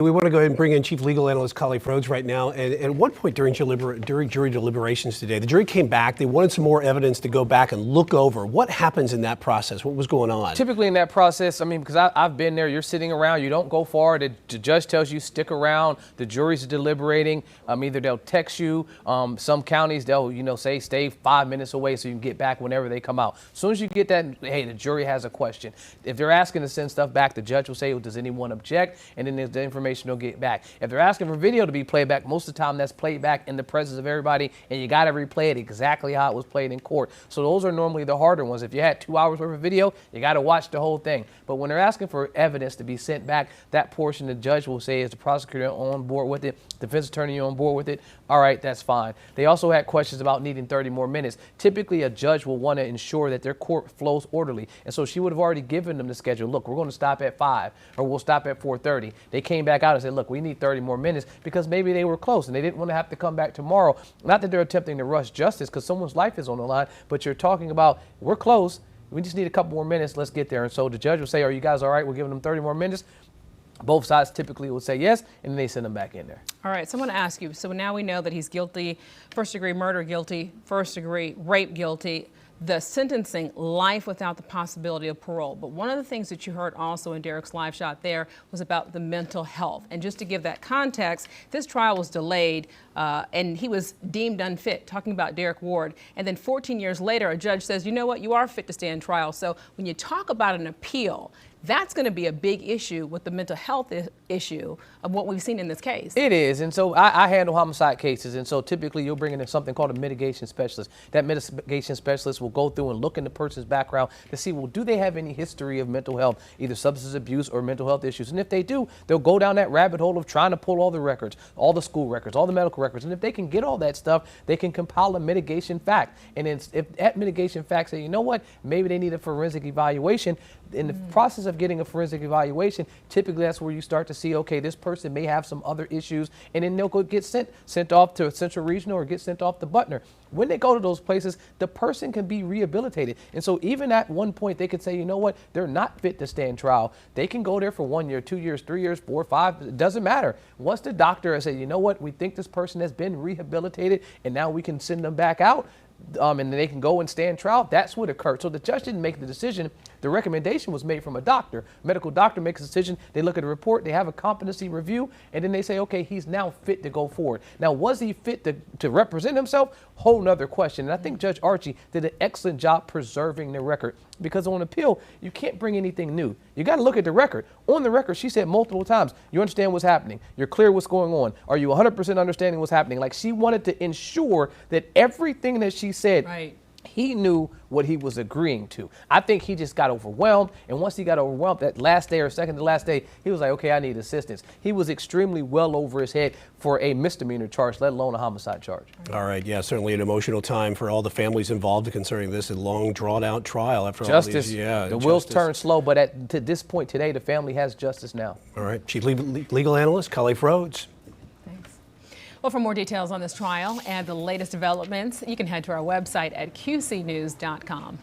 We want to go ahead and bring in Chief Legal Analyst Kali Rhodes right now. And at one point during jury deliberations today, the jury came back. They wanted some more evidence to go back and look over. What happens in that process? What was going on? Typically in that process, I mean, because I've been there, you're sitting around, you don't go far. The judge tells you stick around. The jury's deliberating. Either they'll text you. Some counties, they'll, say stay 5 minutes away so you can get back whenever they come out. As soon as you get that, hey, the jury has a question. If they're asking to send stuff back, the judge will say, well, does anyone object? And then there's the information they'll get back. If they're asking for video to be played back, most of the time that's played back in the presence of everybody, and you got to replay it exactly how it was played in court. So those are normally the harder ones. If you had 2 hours worth of video, you got to watch the whole thing. But when they're asking for evidence to be sent back, that portion the judge will say, is the prosecutor on board with it? Defense attorney on board with it? All right, that's fine. They also had questions about needing 30 more minutes. Typically, a judge will want to ensure that their court flows orderly. And so she would have already given them the schedule. Look, we're going to stop at 5 or we'll stop at 4:30. They came back out and said, look, we need 30 more minutes because maybe they were close and they didn't want to have to come back tomorrow. Not that they're attempting to rush justice because someone's life is on the line, but you're talking about we're close. We just need a couple more minutes. Let's get there. And so the judge will say, are you guys all right? We're giving them 30 more minutes. Both sides typically will say yes, and then they send them back in there. All right, so I want to ask you, so now we know that he's guilty, first-degree murder guilty, first-degree rape guilty, the sentencing, life without the possibility of parole. But one of the things that you heard also in Derek's live shot there was about the mental health. And just to give that context, this trial was delayed and he was deemed unfit, talking about Derek Ward. And then 14 years later, a judge says, you know what, you are fit to stand trial. So when you talk about an appeal, that's going to be a big issue with the mental health issue of what we've seen in this case. It is. And so I handle homicide cases. And so typically you'll bring in something called a mitigation specialist. That mitigation specialist will go through and look in the person's background to see, well, do they have any history of mental health, either substance abuse or mental health issues? And if they do, they'll go down that rabbit hole of trying to pull all the records, all the school records, all the medical records. And if they can get all that stuff, they can compile a mitigation fact. And if that mitigation fact say, you know what, maybe they need a forensic evaluation, in the process of getting a forensic evaluation, typically that's where you start to see, okay, this person may have some other issues, and then they'll go get sent off to Central Regional or get sent off to Butner. When they go to those places, the person can be rehabilitated. And so even at one point, they could say, you know what, they're not fit to stand trial. They can go there for 1 year, 2 years, 3 years, 4, 5, it doesn't matter. Once the doctor has said, you know what, we think this person has been rehabilitated, and now we can send them back out, and they can go and stand trial, that's what occurred. So the judge didn't make the decision. The recommendation was made from a doctor. A medical doctor makes a decision. They look at a report, they have a competency review, and then they say, okay, he's now fit to go forward. Now, was he fit to represent himself? Whole nother question. And I think Judge Archie did an excellent job preserving the record, because on appeal, you can't bring anything new. You got to look at the record. On the record, she said multiple times, you understand what's happening. You're clear what's going on. Are you 100% understanding what's happening? Like, she wanted to ensure that everything that she said, right, he knew what he was agreeing to. I think he just got overwhelmed. And once he got overwhelmed, that last day or second to last day, he was like, okay, I need assistance. He was extremely well over his head for a misdemeanor charge, let alone a homicide charge. All right. Yeah, certainly an emotional time for all the families involved concerning this long drawn out trial after justice, all these. Yeah, the wheels turn slow, but to this point today, the family has justice now. All right. Chief Legal Analyst Kali Rhodes. Well, for more details on this trial and the latest developments, you can head to our website at qcnews.com.